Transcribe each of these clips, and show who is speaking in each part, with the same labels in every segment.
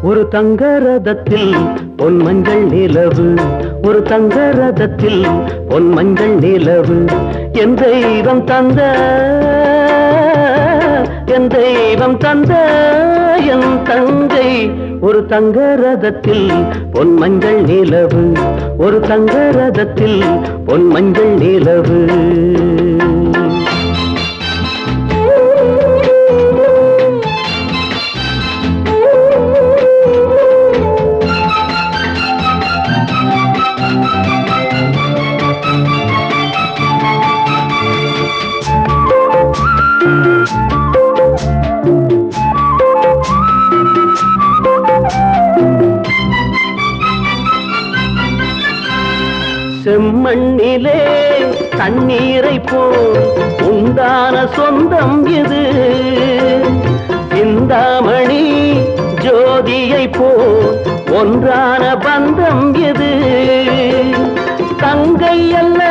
Speaker 1: ஒரு தங்க ரதத்தில் பொன் மஞ்சள் நிலவு, ஒரு தங்க ரதத்தில் பொன் மஞ்சள் நிலவு. என் தெய்வம் தந்த, என் தெய்வம் தந்த என் தங்கை. ஒரு தங்க ரதத்தில் பொன் மஞ்சள் நிலவு, ஒரு தங்க ரதத்தில் பொன் மஞ்சள் நிலவு. செம்மண்ணிலே தண்ணீரை போல் உண்டான சொந்தம் இது. சிந்தாமணி ஜோதியை போல் ஒன்றான பந்தம் இது. தங்கை அல்ல,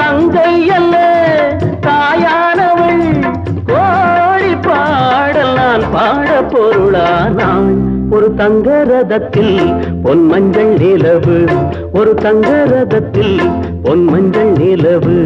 Speaker 1: தங்கை அல்ல தாயானவள். கோடி பாடல் நான் பாட பொருளானாள். ஒரு தங்க ரதத்தில் பொன் மஞ்சள் நிலவு, ஒரு தங்க ரதத்தில் பொன் மஞ்சள் நிலவு.